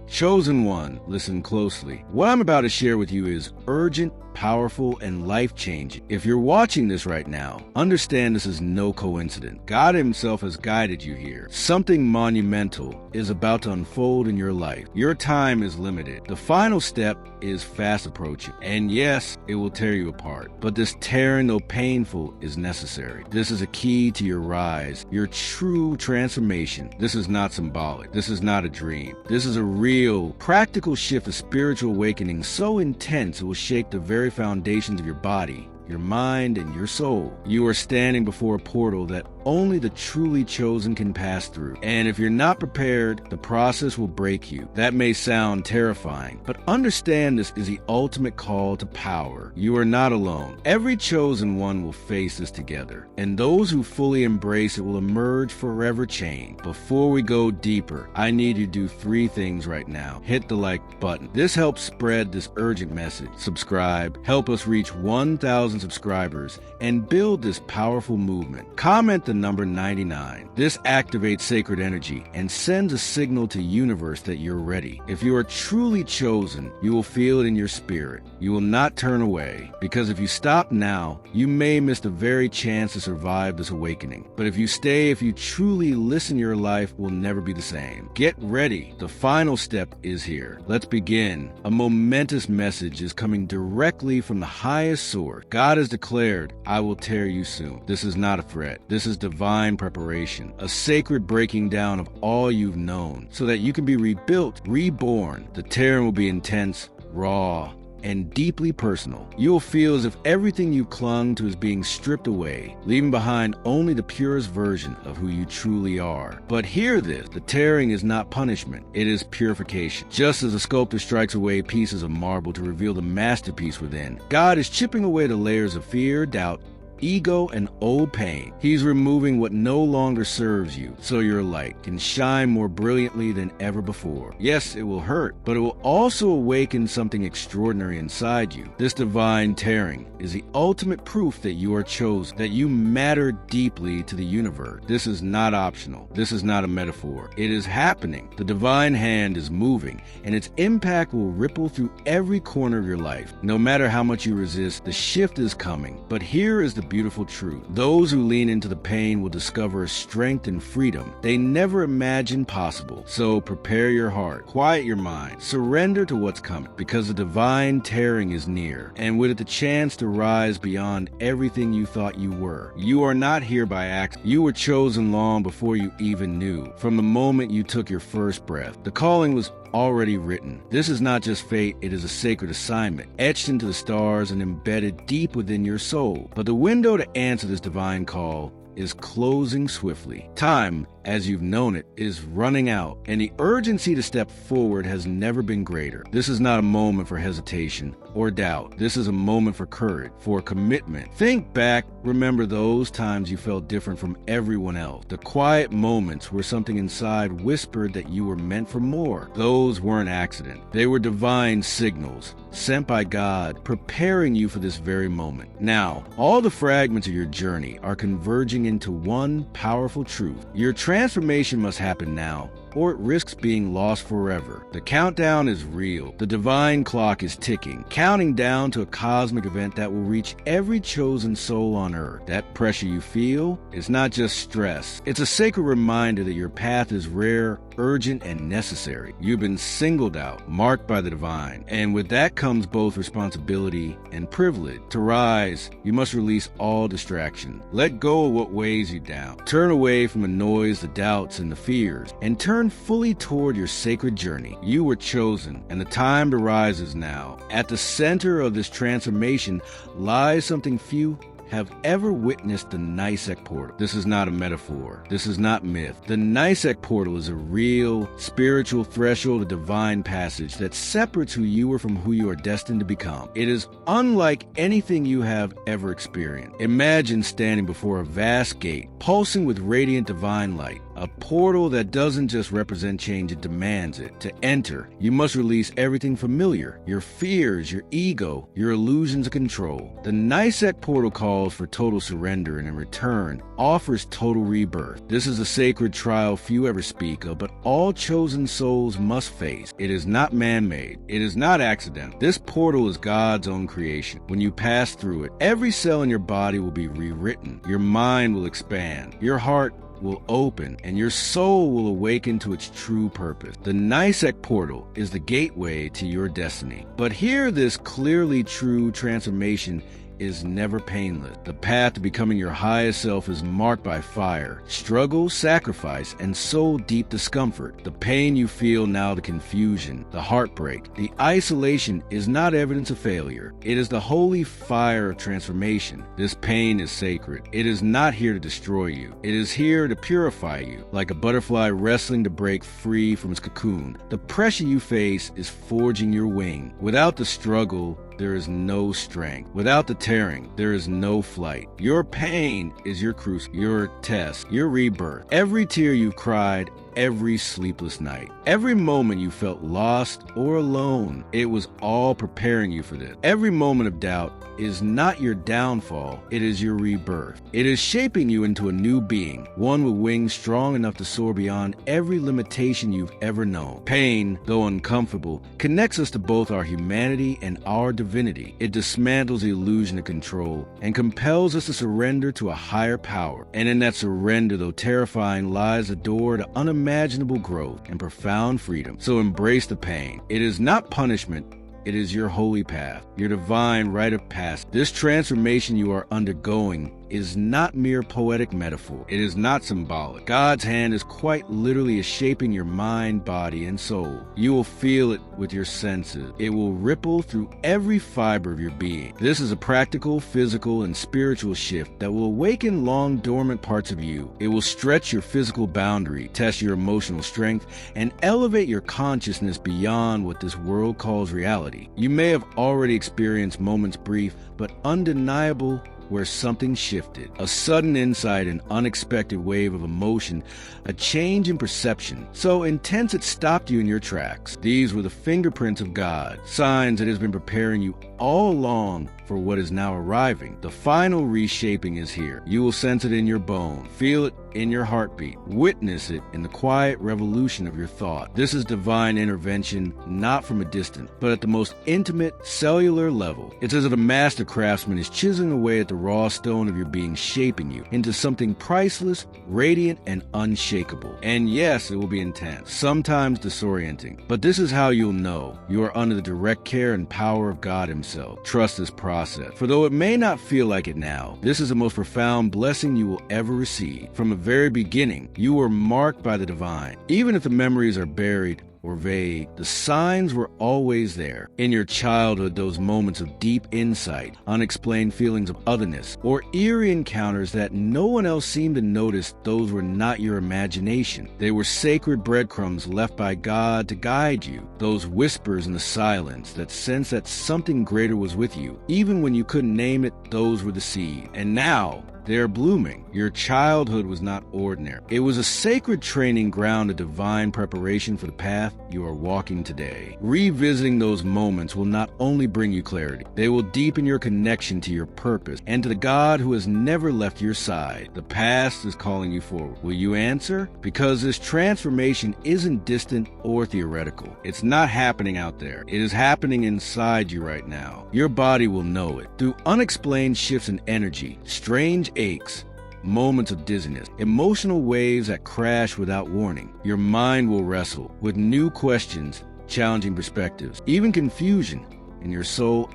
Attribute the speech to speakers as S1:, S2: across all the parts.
S1: Chosen one, listen closely. What I'm about to share with you is urgent, powerful, and life-changing. If you're watching this right now, understand this is no coincidence. God himself has guided you here. Something monumental is about to unfold in your life. Your time is limited. The final step is fast approaching. And yes, it will tear you apart. But this tearing, though painful, is necessary. This is a key to your rise, your true transformation. This is not symbolic. This is not a dream. This is a real, practical shift of spiritual awakening so intense it will shake the very foundations of your body, your mind, and your soul. You are standing before a portal that only the truly chosen can pass through. And if you're not prepared, the process will break you. That may sound terrifying, but understand this is the ultimate call to power. You are not alone. Every chosen one will face this together, and those who fully embrace it will emerge forever changed. Before we go deeper, I need you to do 3 things right now. Hit the like button. This helps spread this urgent message. Subscribe. Help us reach 1,000 subscribers and build this powerful movement. Comment the number 99. This activates sacred energy and sends a signal to the universe that you're ready. If you are truly chosen, you will feel it in your spirit. You will not turn away, because if you stop now, you may miss the very chance to survive this awakening. But if you stay, if you truly listen, your life will never be the same. Get ready. The final step is here. Let's begin. A momentous message is coming directly from the highest source. God has declared, I will tear you soon. This is not a threat. This is divine preparation, a sacred breaking down of all you've known, so that you can be rebuilt, reborn. The tearing will be intense, raw, and deeply personal. You'll feel as if everything you clung to is being stripped away, leaving behind only the purest version of who you truly are. But hear this, the tearing is not punishment, it is purification. Just as a sculptor strikes away pieces of marble to reveal the masterpiece within, God is chipping away the layers of fear, doubt, ego, and old pain. He's removing what no longer serves you, so your light can shine more brilliantly than ever before. Yes, it will hurt, but it will also awaken something extraordinary inside you. This divine tearing is the ultimate proof that you are chosen, that you matter deeply to the universe. This is not optional. This is not a metaphor. It is happening. The divine hand is moving, and its impact will ripple through every corner of your life. No matter how much you resist, the shift is coming. But here is the beautiful truth. Those who lean into the pain will discover a strength and freedom they never imagined possible. So prepare your heart, quiet your mind, surrender to what's coming, because the divine tearing is near, and with it the chance to rise beyond everything you thought you were. You are not here by accident. You were chosen long before you even knew. From the moment you took your first breath, the calling was already written. This is not just fate, it is a sacred assignment, etched into the stars and embedded deep within your soul. But the window to answer this divine call is closing swiftly. Time, as you've known it, is running out, and the urgency to step forward has never been greater. This is not a moment for hesitation or doubt. This is a moment for courage, for commitment. Think back, remember those times you felt different from everyone else. The quiet moments where something inside whispered that you were meant for more. Those weren't accidents. They were divine signals sent by God, preparing you for this very moment. Now, all the fragments of your journey are converging into one powerful truth. Your transformation must happen now, or it risks being lost forever. The countdown is real. The divine clock is ticking, counting down to a cosmic event that will reach every chosen soul on earth. That pressure you feel is not just stress. It's a sacred reminder that your path is rare, urgent, and necessary. You've been singled out, marked by the divine, and with that comes both responsibility and privilege. To rise, you must release all distraction. Let go of what weighs you down. Turn away from the noise, the doubts, and the fears, and turn fully toward your sacred journey. You were chosen, and the time to rise is now. At the center of this transformation lies something few have ever witnessed, the Nicek portal. This is not a metaphor. This is not myth. The Nicek portal is a real spiritual threshold, a divine passage that separates who you are from who you are destined to become. It is unlike anything you have ever experienced. Imagine standing before a vast gate, pulsing with radiant divine light. A portal that doesn't just represent change, it demands it. To enter, you must release everything familiar, your fears, your ego, your illusions of control. The Nicek portal calls for total surrender and in return offers total rebirth. This is a sacred trial few ever speak of, but all chosen souls must face. It is not man-made. It is not accidental. This portal is God's own creation. When you pass through it, every cell in your body will be rewritten. Your mind will expand. Your heart will open, and your soul will awaken to its true purpose. The Nicek portal is the gateway to your destiny. But here, this clearly true transformation is never painless. The path to becoming your highest self is marked by fire, struggle, sacrifice, and soul-deep discomfort. The pain you feel now, the confusion, the heartbreak, the isolation is not evidence of failure. It is the holy fire of transformation. This pain is sacred. It is not here to destroy you. It is here to purify you. Like a butterfly wrestling to break free from its cocoon, the pressure you face is forging your wing. Without the struggle, there is no strength. Without the tearing, there is no flight. Your pain is your crucible, your test, your rebirth. Every tear you've cried, every sleepless night, every moment you felt lost or alone, it was all preparing you for this. Every moment of doubt is not your downfall, it is your rebirth. It is shaping you into a new being, one with wings strong enough to soar beyond every limitation you've ever known. Pain, though uncomfortable, connects us to both our humanity and our divinity. It dismantles the illusion of control and compels us to surrender to a higher power. And in that surrender, though terrifying, lies a door to unimaginable growth and profound freedom. So embrace the pain. It is not punishment. It is your holy path, your divine rite of passage. This transformation you are undergoing is not mere poetic metaphor. It is not symbolic. God's hand is quite literally shaping your mind, body, and soul. You will feel it with your senses. It will ripple through every fiber of your being. This is a practical, physical, and spiritual shift that will awaken long dormant parts of you. It will stretch your physical boundary, test your emotional strength, and elevate your consciousness beyond what this world calls reality. You may have already experienced moments brief but undeniable where something shifted, a sudden insight, an unexpected wave of emotion, a change in perception, so intense it stopped you in your tracks. These were the fingerprints of God, signs that has been preparing you all along for what is now arriving. The final reshaping is here. You will sense it in your bone, feel it in your heartbeat, witness it in the quiet revolution of your thought. This is divine intervention, not from a distance, but at the most intimate, cellular level. It's as if a master craftsman is chiseling away at the raw stone of your being, shaping you into something priceless, radiant, and unshakable. And yes, it will be intense, sometimes disorienting, but this is how you'll know you are under the direct care and power of God Himself. Trust this process. For though it may not feel like it now, this is the most profound blessing you will ever receive. From the very beginning, you were marked by the divine. Even if the memories are buried or vague, the signs were always there. In your childhood, those moments of deep insight, unexplained feelings of otherness, or eerie encounters that no one else seemed to notice, those were not your imagination. They were sacred breadcrumbs left by God to guide you. Those whispers in the silence, that sense that something greater was with you. Even when you couldn't name it, those were the seed. And now, they are blooming. Your childhood was not ordinary. It was a sacred training ground, a divine preparation for the path you are walking today. Revisiting those moments will not only bring you clarity, they will deepen your connection to your purpose and to the God who has never left your side. The past is calling you forward. Will you answer? Because this transformation isn't distant or theoretical. It's not happening out there. It is happening inside you right now. Your body will know it. Through unexplained shifts in energy, strange aches, moments of dizziness, emotional waves that crash without warning, your mind will wrestle with new questions, challenging perspectives, even confusion. And your soul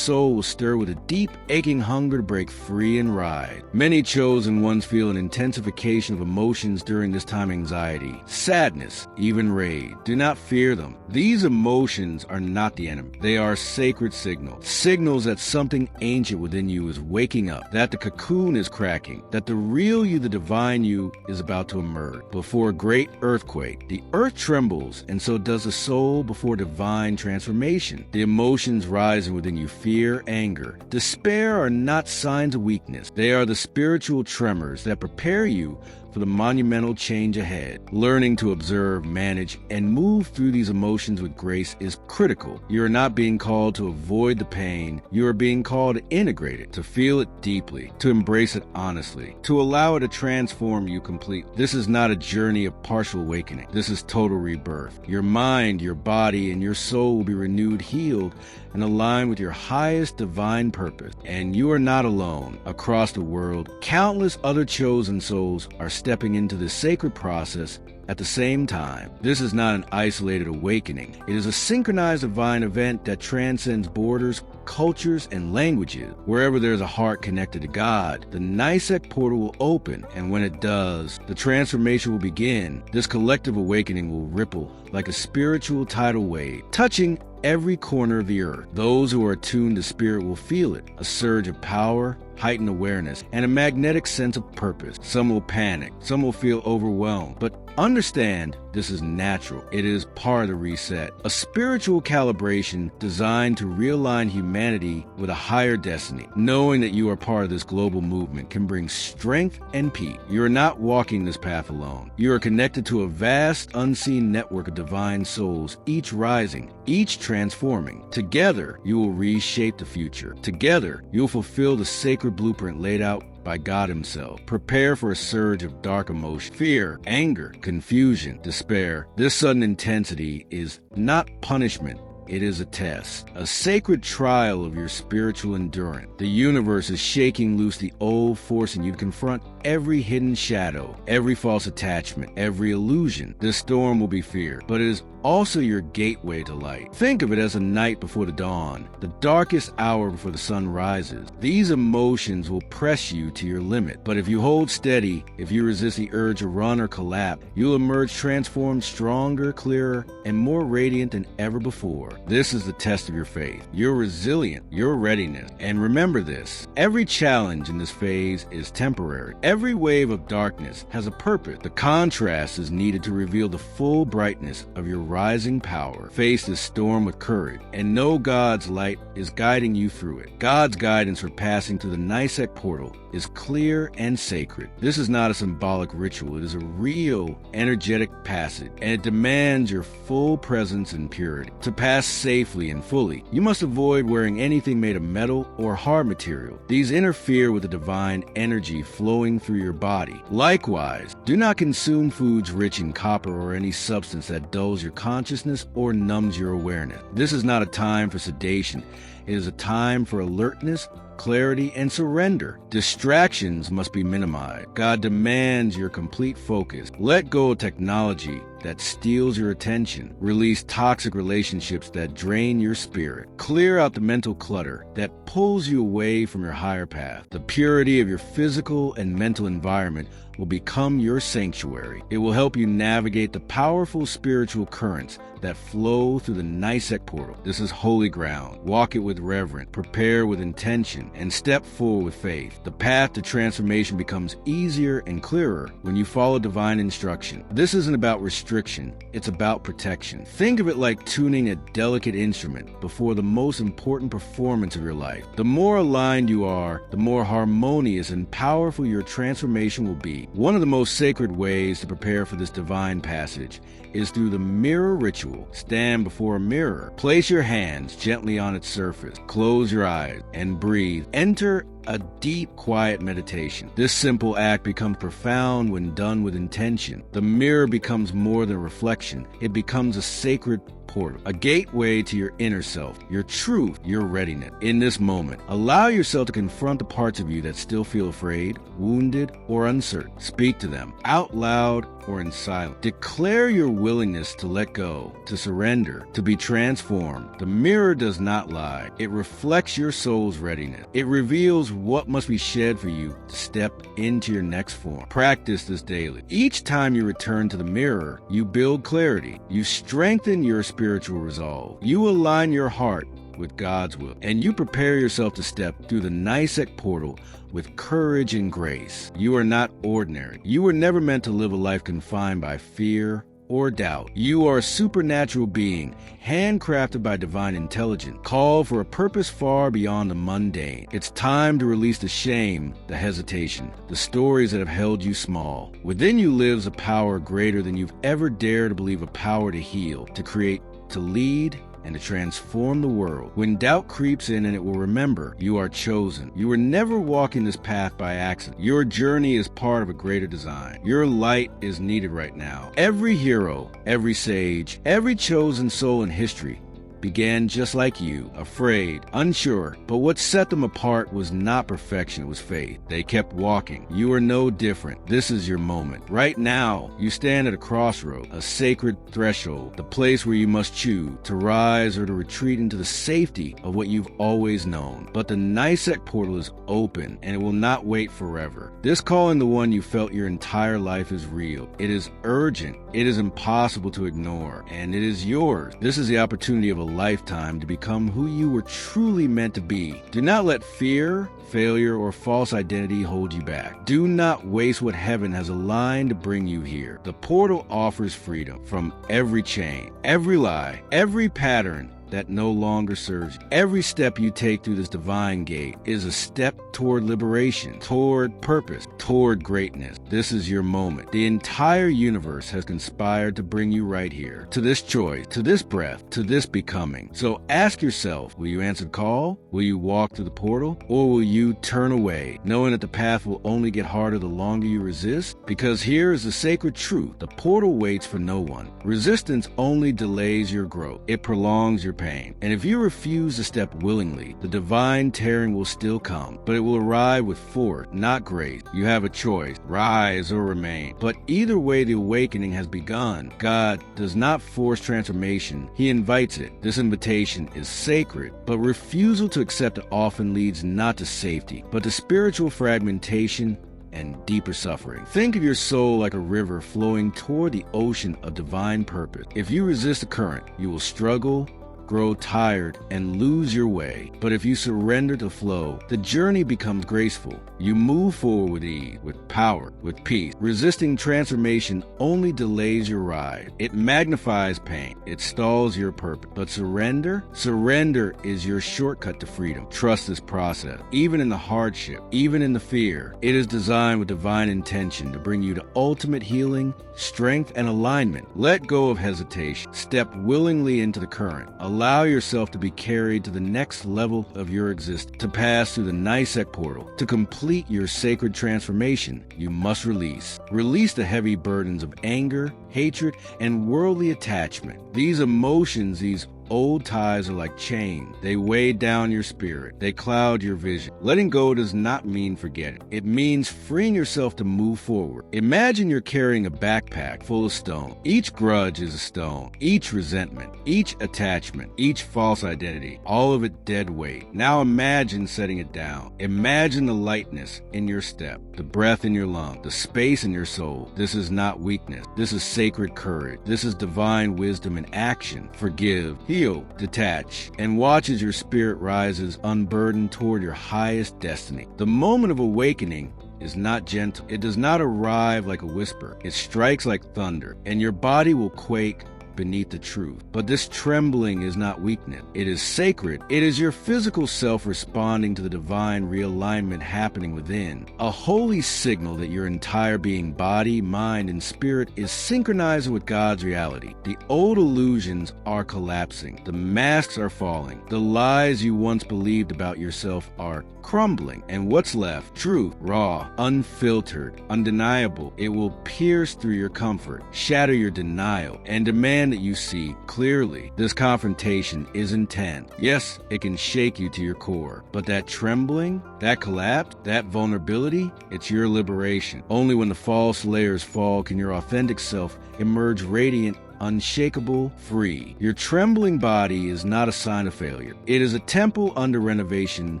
S1: will stir with a deep, aching hunger to break free and ride. Many chosen ones feel an intensification of emotions during this time: anxiety, sadness, even rage. Do not fear them. These emotions are not the enemy. They are sacred signals that something ancient within you is waking up, that the cocoon is cracking, that the real you, the divine you, is about to emerge. Before a great earthquake, the earth trembles, and so does the soul before divine transformation. The emotions rising within you, fear, anger, despair, are not signs of weakness. They are the spiritual tremors that prepare you for the monumental change ahead. Learning to observe, manage, and move through these emotions with grace is critical. You are not being called to avoid the pain. You are being called to integrate it, to feel it deeply, to embrace it honestly, to allow it to transform you completely. This is not a journey of partial awakening. This is total rebirth. Your mind, your body, and your soul will be renewed, healed, and aligned with your highest divine purpose. And you are not alone. Across the world, countless other chosen souls are stepping into this sacred process at the same time. This is not an isolated awakening. It is a synchronized divine event that transcends borders, cultures, and languages. Wherever there's a heart connected to God, the Nisek portal will open, and when it does, the transformation will begin. This collective awakening will ripple like a spiritual tidal wave, touching every corner of the earth. Those who are attuned to spirit will feel it, a surge of power, heightened awareness, and a magnetic sense of purpose. Some will panic, some will feel overwhelmed, but understand this is natural. It is part of the reset, a spiritual calibration designed to realign humanity with a higher destiny. Knowing that you are part of this global movement can bring strength and peace. You are not walking this path alone. You are connected to a vast, unseen network of divine souls, each rising, each transforming. Together, you will reshape the future. Together, you will fulfill the sacred blueprint laid out by God Himself. Prepare for a surge of dark emotion, fear, anger, confusion, despair. This sudden intensity is not punishment. It is a test, a sacred trial of your spiritual endurance. The universe is shaking loose the old, forcing you to confront every hidden shadow, every false attachment, every illusion. This storm will be feared, but it is also your gateway to light. Think of it as a night before the dawn, the darkest hour before the sun rises. These emotions will press you to your limit, but if you hold steady, if you resist the urge to run or collapse, you'll emerge transformed, stronger, clearer, and more radiant than ever before. This is the test of your faith, your resilience, your readiness. And remember this, every challenge in this phase is temporary. Every wave of darkness has a purpose. The contrast is needed to reveal the full brightness of your rising power. Face this storm with courage and know God's light is guiding you through it. God's guidance for passing through the Nisek portal is clear and sacred. This is not a symbolic ritual. It is a real, energetic passage, and it demands your full presence and purity. To pass safely and fully, you must avoid wearing anything made of metal or hard material. These interfere with the divine energy flowing through your body. Likewise, do not consume foods rich in copper or any substance that dulls your consciousness or numbs your awareness. This is not a time for sedation. It is a time for alertness, clarity, and surrender. Distractions must be minimized. God demands your complete focus. Let go of technology that steals your attention. Release toxic relationships that drain your spirit. Clear out the mental clutter that pulls you away from your higher path. The purity of your physical and mental environment will become your sanctuary. It will help you navigate the powerful spiritual currents that flow through the Nisek portal. This is holy ground. Walk it with reverence, prepare with intention, and step forward with faith. The path to transformation becomes easier and clearer when you follow divine instruction. This isn't about restriction, it's about protection. Think of it like tuning a delicate instrument before the most important performance of your life. The more aligned you are, the more harmonious and powerful your transformation will be. One of the most sacred ways to prepare for this divine passage is through the mirror ritual. Stand before a mirror. Place your hands gently on its surface. Close your eyes and breathe. Enter a deep, quiet meditation. This simple act becomes profound when done with intention. The mirror becomes more than a reflection. It becomes a sacred portal, a gateway to your inner self, your truth, your readiness. In this moment, allow yourself to confront the parts of you that still feel afraid, wounded, or uncertain. Speak to them out loud or in silence. Declare your willingness to let go, to surrender, to be transformed. The mirror does not lie. It reflects your soul's readiness. It reveals what must be shed for you to step into your next form. Practice this daily. Each time you return to the mirror, you build clarity. You strengthen your spiritual resolve. You align your heart with God's will, and you prepare yourself to step through the Nisek portal with courage and grace. You are not ordinary. You were never meant to live a life confined by fear or doubt. You are a supernatural being, handcrafted by divine intelligence, called for a purpose far beyond the mundane. It's time to release the shame, the hesitation, the stories that have held you small. Within you lives a power greater than you've ever dared to believe, a power to heal, to create, to lead, and to transform the world. When doubt creeps in, and it will remember, you are chosen. You were never walking this path by accident. Your journey is part of a greater design. Your light is needed right now. Every hero, every sage, every chosen soul in history began just like you, afraid, unsure, but what set them apart was not perfection, it was faith. They kept walking. You are no different. This is your moment. Right now, you stand at a crossroad, a sacred threshold, the place where you must choose to rise or to retreat into the safety of what you've always known. But the Nisek portal is open, and it will not wait forever. This calling, the one you felt your entire life, is real. It is urgent. It is impossible to ignore, and it is yours. This is the opportunity of a lifetime to become who you were truly meant to be. Do not let fear, failure, or false identity hold you back. Do not waste what heaven has aligned to bring you here. The portal offers freedom from every chain, every lie, every pattern that no longer serves you. Every step you take through this divine gate is a step toward liberation, toward purpose, toward greatness. This is your moment. The entire universe has conspired to bring you right here, to this choice, to this breath, to this becoming. So ask yourself, will you answer the call? Will you walk through the portal? Or will you turn away, knowing that the path will only get harder the longer you resist? Because here is the sacred truth. The portal waits for no one. Resistance only delays your growth. It prolongs your pain. And if you refuse to step willingly, the divine tearing will still come, but it will arrive with force, not grace. You have a choice, rise or remain. But either way, the awakening has begun. God does not force transformation. He invites it. This invitation is sacred, but refusal to accept it often leads not to safety, but to spiritual fragmentation and deeper suffering. Think of your soul like a river flowing toward the ocean of divine purpose. If you resist the current, you will struggle, grow tired, and lose your way. But if you surrender to flow, the journey becomes graceful. You move forward with ease, with power, with peace. Resisting transformation only delays your ride. It magnifies pain. It stalls your purpose. But surrender is your shortcut to freedom. Trust this process. Even in the hardship, even in the fear, it is designed with divine intention to bring you to ultimate healing, strength, and alignment. Let go of hesitation. Step willingly into the current. Allow yourself to be carried to the next level of your existence, to pass through the Nisek portal. To complete your sacred transformation, you must release. Release the heavy burdens of anger, hatred, and worldly attachment. These emotions, these old ties are like chains. They weigh down your spirit. They cloud your vision. Letting go does not mean forgetting. It means freeing yourself to move forward. Imagine you're carrying a backpack full of stone. Each grudge is a stone. Each resentment, each attachment, each false identity, all of it dead weight. Now imagine setting it down. Imagine the lightness in your step, the breath in your lung, the space in your soul. This is not weakness. This is sacred courage. This is divine wisdom in action. Forgive, heal, detach, and watch as your spirit rises unburdened toward your highest destiny. The moment of awakening is not gentle. It does not arrive like a whisper. It strikes like thunder, and your body will quake beneath the truth. But this trembling is not weakness. It is sacred. It is your physical self responding to the divine realignment happening within. A holy signal that your entire being, body, mind, and spirit is synchronizing with God's reality. The old illusions are collapsing. The masks are falling. The lies you once believed about yourself are crumbling. And what's left? Truth, raw, unfiltered, undeniable. It will pierce through your comfort, shatter your denial, and demand that you see clearly. This confrontation is intense. Yes, it can shake you to your core, but that trembling, that collapse, that vulnerability, it's your liberation. Only when the false layers fall can your authentic self emerge radiant, unshakable, free. Your trembling body is not a sign of failure. It is a temple under renovation,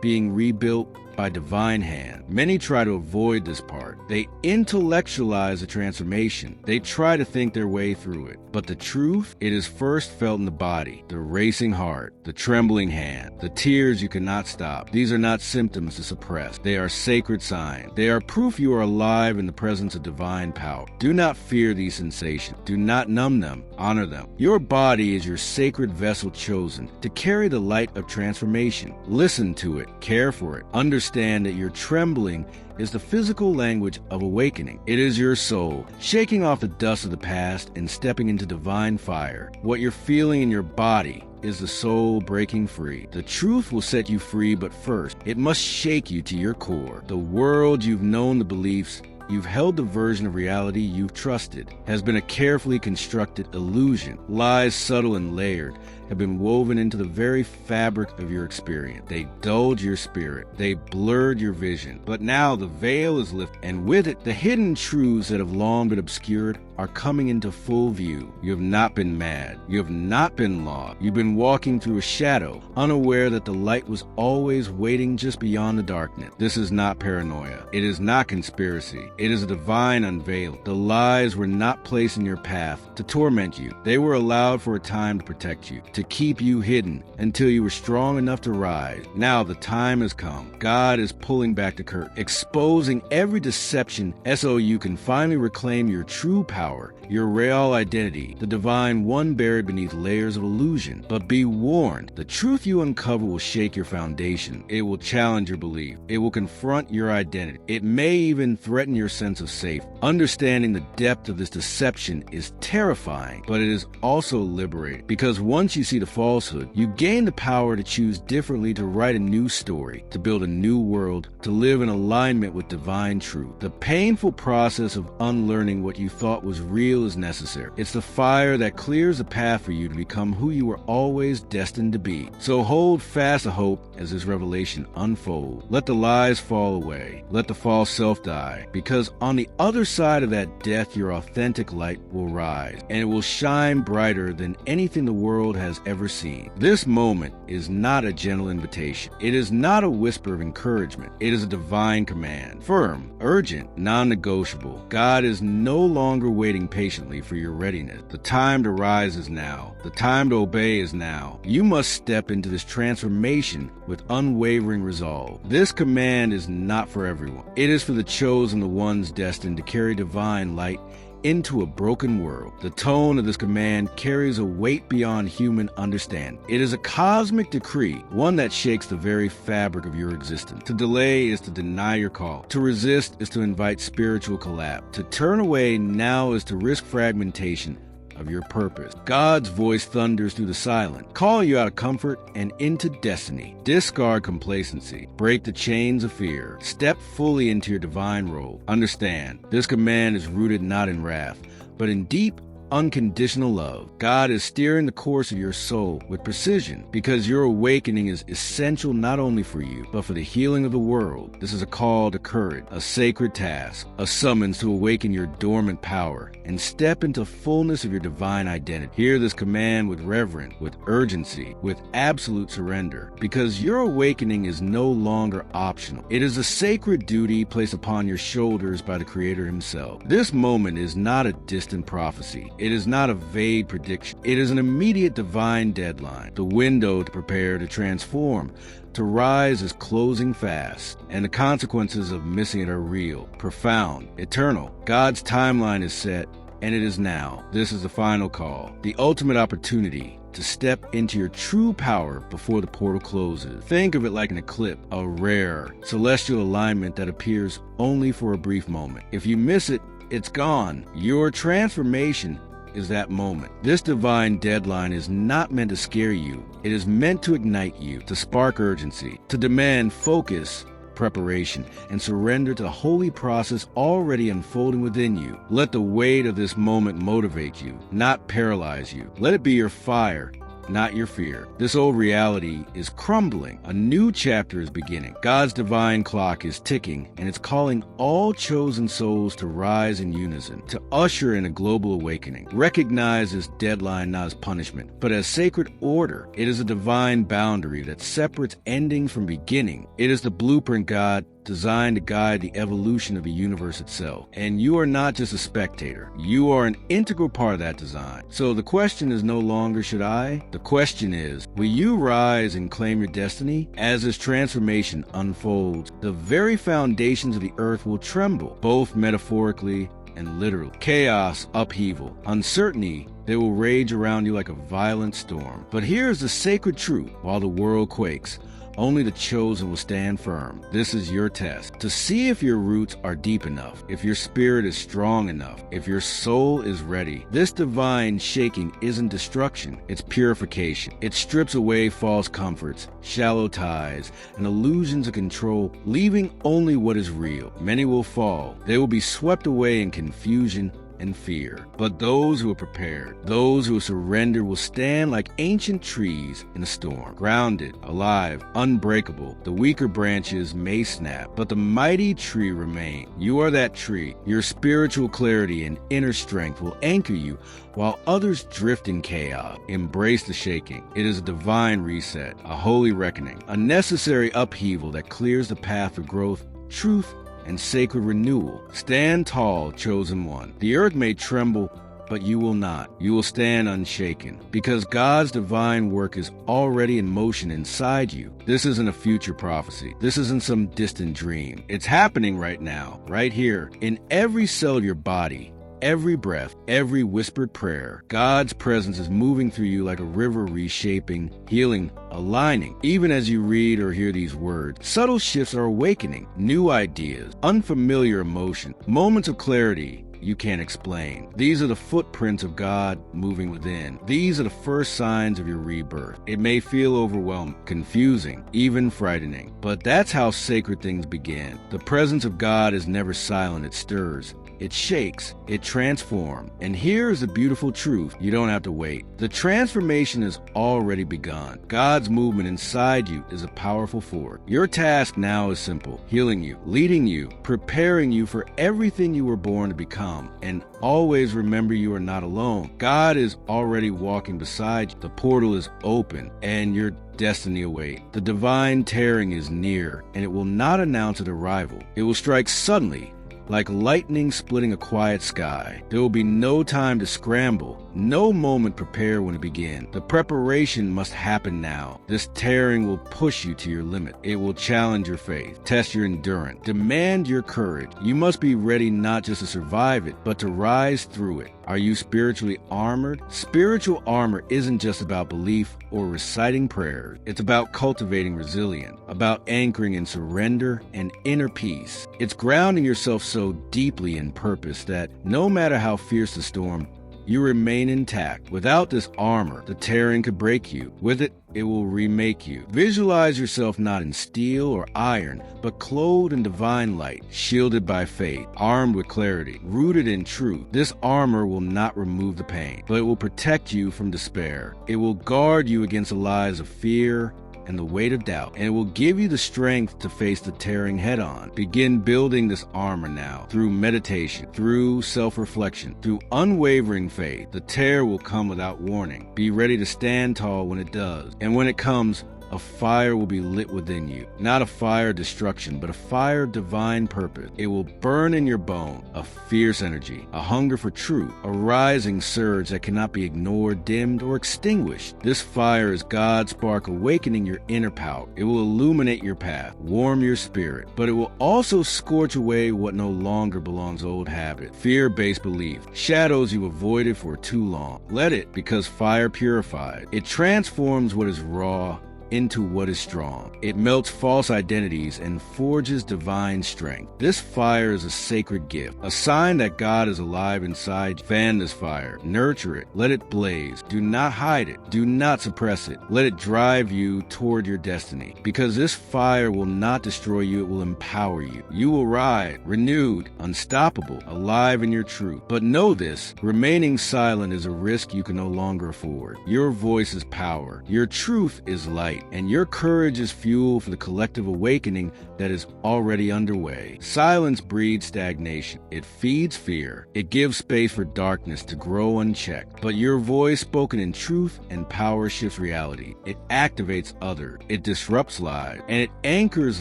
S1: being rebuilt by divine hand. Many try to avoid this part. They intellectualize the transformation. They try to think their way through it. But the truth, it is first felt in the body, the racing heart, the trembling hand, the tears you cannot stop. These are not symptoms to suppress. They are sacred signs. They are proof you are alive in the presence of divine power. Do not fear these sensations. Do not numb them. Honor them. Your body is your sacred vessel chosen to carry the light of transformation. Listen to it. Care for it. Understand that your trembling is the physical language of awakening. It is your soul shaking off the dust of the past and stepping into divine fire. What you're feeling in your body is the soul breaking free. The truth will set you free, but first, it must shake you to your core. The world you've known, the beliefs you've held, the version of reality you've trusted, has been a carefully constructed illusion. Lies subtle and layered have been woven into the very fabric of your experience. They dulled your spirit. They blurred your vision. But now the veil is lifted, and with it, the hidden truths that have long been obscured are coming into full view. You have not been mad. You have not been lost. You've been walking through a shadow, unaware that the light was always waiting just beyond the darkness. This is not paranoia. It is not conspiracy. It is a divine unveiling. The lies were not placed in your path to torment you. They were allowed for a time to protect you, to keep you hidden until you were strong enough to rise. Now the time has come. God is pulling back the curtain, exposing every deception so you can finally reclaim your true power, your real identity, the divine one buried beneath layers of illusion. But be warned, the truth you uncover will shake your foundation. It will challenge your belief. It will confront your identity. It may even threaten your sense of safety. Understanding the depth of this deception is terrifying, but it is also liberating, because once you see the falsehood, you gain the power to choose differently, to write a new story, to build a new world, to live in alignment with divine truth. The painful process of unlearning what you thought was real is necessary. It's the fire that clears the path for you to become who you were always destined to be. So hold fast to hope as this revelation unfolds. Let the lies fall away. Let the false self die, because on the other side of that death, your authentic light will rise, and it will shine brighter than anything the world has ever seen. This moment is not a gentle invitation. It is not a whisper of encouragement. It is a divine command. Firm, urgent, non-negotiable. God is no longer waiting patiently for your readiness. The time to rise is now. The time to obey is now. You must step into this transformation with unwavering resolve. This command is not for everyone. It is for the chosen, the ones destined to carry divine light into a broken world. The tone of this command carries a weight beyond human understanding. It is a cosmic decree, one that shakes the very fabric of your existence. To delay is to deny your call. To resist is to invite spiritual collapse. To turn away now is to risk fragmentation of your purpose. God's voice thunders through the silence, calling you out of comfort and into destiny. Discard complacency. Break the chains of fear. Step fully into your divine role. Understand, this command is rooted not in wrath, but in deep, unconditional love. God is steering the course of your soul with precision, because your awakening is essential not only for you, but for the healing of the world. This is a call to courage, a sacred task, a summons to awaken your dormant power and step into fullness of your divine identity. Hear this command with reverence, with urgency, with absolute surrender, because your awakening is no longer optional. It is a sacred duty placed upon your shoulders by the Creator Himself. This moment is not a distant prophecy. It is not a vague prediction. It is an immediate divine deadline. The window to prepare to transform, to rise, is closing fast, and the consequences of missing it are real, profound, eternal. God's timeline is set, and it is now. This is the final call, the ultimate opportunity to step into your true power before the portal closes. Think of it like an eclipse, a rare, celestial alignment that appears only for a brief moment. If you miss it, it's gone. Your transformation is that moment. This divine deadline is not meant to scare you. It is meant to ignite you, to spark urgency, to demand focus, preparation, and surrender to the holy process already unfolding within you. Let the weight of this moment motivate you, not paralyze you. Let it be your fire, not your fear. This old reality is crumbling. A new chapter is beginning. God's divine clock is ticking, and it's calling all chosen souls to rise in unison, to usher in a global awakening. Recognize this deadline not as punishment, but as sacred order. It is a divine boundary that separates ending from beginning. It is the blueprint God designed to guide the evolution of the universe itself. And you are not just a spectator. You are an integral part of that design. So the question is no longer, should I? The question is, will you rise and claim your destiny? As this transformation unfolds, the very foundations of the earth will tremble, both metaphorically and literally. Chaos, upheaval, uncertainty, they will rage around you like a violent storm. But here's the sacred truth. While the world quakes, only the chosen will stand firm. This is your test, to see if your roots are deep enough, if your spirit is strong enough, if your soul is ready. This divine shaking isn't destruction, it's purification. It strips away false comforts, shallow ties, and illusions of control, leaving only what is real. Many will fall. They will be swept away in confusion and fear. But those who are prepared, those who surrender, will stand like ancient trees in a storm, grounded, alive, unbreakable. The weaker branches may snap, but the mighty tree remains. You are that tree. Your spiritual clarity and inner strength will anchor you while others drift in chaos. Embrace the shaking. It is a divine reset, a holy reckoning, a necessary upheaval that clears the path of growth, truth, and sacred renewal. Stand tall, chosen one. The earth may tremble, but you will not. You will stand unshaken, because God's divine work is already in motion inside you. This isn't a future prophecy. This isn't some distant dream. It's happening right now, right here, in every cell of your body. Every breath, every whispered prayer, God's presence is moving through you like a river, reshaping, healing, aligning. Even as you read or hear these words, subtle shifts are awakening, new ideas, unfamiliar emotions, moments of clarity you can't explain. These are the footprints of God moving within. These are the first signs of your rebirth. It may feel overwhelming, confusing, even frightening, but that's how sacred things begin. The presence of God is never silent, it stirs. It shakes, it transforms. And here's the beautiful truth. You don't have to wait. The transformation has already begun. God's movement inside you is a powerful force. Your task now is simple: healing you, leading you, preparing you for everything you were born to become. And always remember, you are not alone. God is already walking beside you. The portal is open, and your destiny awaits. The divine tearing is near, and it will not announce its arrival. It will strike suddenly, like lightning splitting a quiet sky. There will be no time to scramble, no moment prepared when it begins. The preparation must happen now. This tearing will push you to your limit. It will challenge your faith, test your endurance, demand your courage. You must be ready not just to survive it, but to rise through it. Are you spiritually armored? Spiritual armor isn't just about belief or reciting prayers. It's about cultivating resilience, about anchoring in surrender and inner peace. It's grounding yourself so deeply in purpose that no matter how fierce the storm, you remain intact. Without this armor, the tearing could break you. With it, it will remake you. Visualize yourself not in steel or iron, but clothed in divine light, shielded by faith, armed with clarity, rooted in truth. This armor will not remove the pain, but it will protect you from despair. It will guard you against the lies of fear and the weight of doubt, and it will give you the strength to face the tearing head on. Begin building this armor now, through meditation, through self-reflection, through unwavering faith. The tear will come without warning. Be ready to stand tall when it does, and when it comes, a fire will be lit within you. Not a fire of destruction, but a fire of divine purpose. It will burn in your bone, a fierce energy, a hunger for truth, a rising surge that cannot be ignored, dimmed, or extinguished. This fire is God's spark awakening your inner power. It will illuminate your path, warm your spirit, but it will also scorch away what no longer belongs to old habit, fear-based belief, shadows you avoided for too long. Let it, because fire purifies. It transforms what is raw into what is strong. It melts false identities and forges divine strength. This fire is a sacred gift, a sign that God is alive inside. Fan this fire, nurture it, let it blaze. Do not hide it, do not suppress it. Let it drive you toward your destiny, because this fire will not destroy you, it will empower you. You will rise, renewed, unstoppable, alive in your truth. But know this, remaining silent is a risk you can no longer afford. Your voice is power, your truth is light, and your courage is fuel for the collective awakening that is already underway. Silence breeds stagnation. It feeds fear. It gives space for darkness to grow unchecked. But your voice, spoken in truth and power, shifts reality. It activates others. It disrupts lives. And it anchors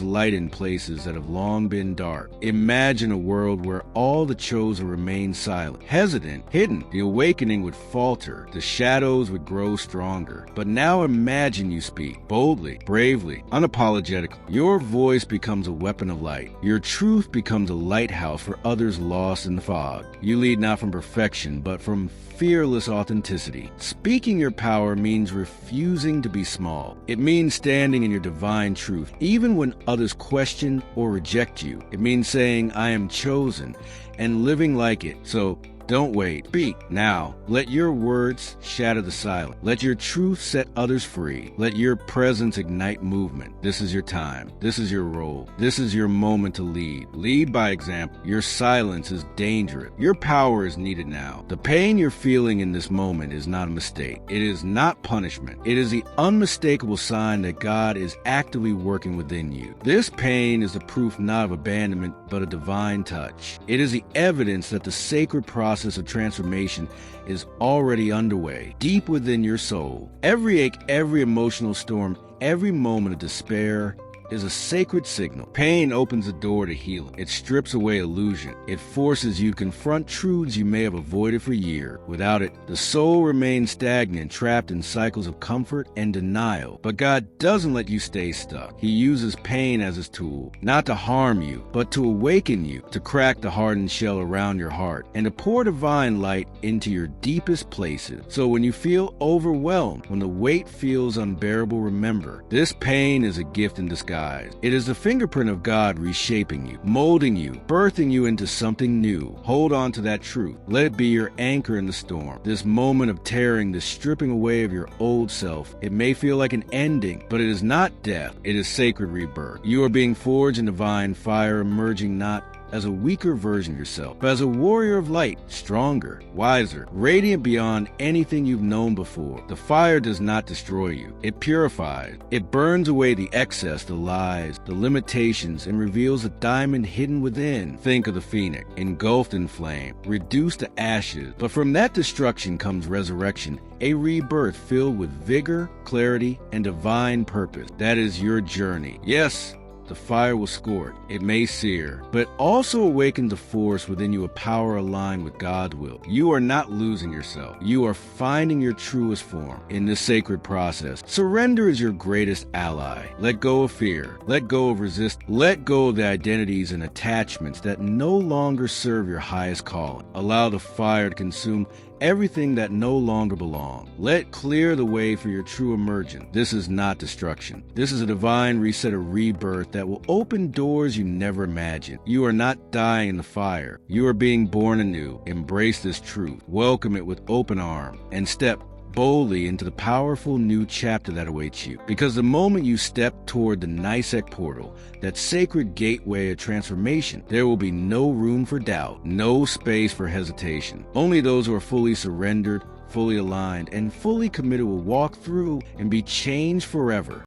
S1: light in places that have long been dark. Imagine a world where all the chosen remain silent, hesitant, hidden. The awakening would falter. The shadows would grow stronger. But now imagine you speak boldly, bravely, unapologetically. Your voice becomes a weapon of light. Your truth becomes a lighthouse for others lost in the fog. You lead not from perfection, but from fearless authenticity. Speaking your power means refusing to be small. It means standing in your divine truth, even when others question or reject you. It means saying, I am chosen, and living like it. So don't wait. Speak now. Let your words shatter the silence. Let your truth set others free. Let your presence ignite movement. This is your time. This is your role. This is your moment to lead. Lead by example. Your silence is dangerous. Your power is needed now. The pain you're feeling in this moment is not a mistake. It is not punishment. It is the unmistakable sign that God is actively working within you. This pain is the proof not of abandonment, but a divine touch. It is the evidence that the sacred process of transformation is already underway, deep within your soul. Every ache, every emotional storm, every moment of despair is a sacred signal. Pain opens the door to healing. It strips away illusion. It forces you to confront truths you may have avoided for years. Without it, the soul remains stagnant, trapped in cycles of comfort and denial. But God doesn't let you stay stuck. He uses pain as his tool, not to harm you, but to awaken you, to crack the hardened shell around your heart, and to pour divine light into your deepest places. So when you feel overwhelmed, when the weight feels unbearable, remember, this pain is a gift in disguise. It is the fingerprint of God reshaping you, molding you, birthing you into something new. Hold on to that truth. Let it be your anchor in the storm. This moment of tearing, this stripping away of your old self, it may feel like an ending, but it is not death. It is sacred rebirth. You are being forged in divine fire, emerging not as a weaker version of yourself, but as a warrior of light, stronger, wiser, radiant beyond anything you've known before. The fire does not destroy you. It purifies. It burns away the excess, the lies, the limitations, and reveals a diamond hidden within. Think of the phoenix, engulfed in flame, reduced to ashes. But from that destruction comes resurrection, a rebirth filled with vigor, clarity, and divine purpose. That is your journey. Yes, the fire will scorch, it may sear, but it also awakens a force within you, a power aligned with God's will. You are not losing yourself. You are finding your truest form in this sacred process. Surrender is your greatest ally. Let go of fear. Let go of resistance. Let go of the identities and attachments that no longer serve your highest calling. Allow the fire to consume everything that no longer belongs. Let clear the way for your true emergence. This is not destruction. This is a divine reset, a rebirth that will open doors you never imagined. You are not dying in the fire. You are being born anew. Embrace this truth. Welcome it with open arms and step boldly into the powerful new chapter that awaits you. Because the moment you step toward the Nisek portal, that sacred gateway of transformation, there will be no room for doubt, no space for hesitation. Only those who are fully surrendered, fully aligned, and fully committed will walk through and be changed forever.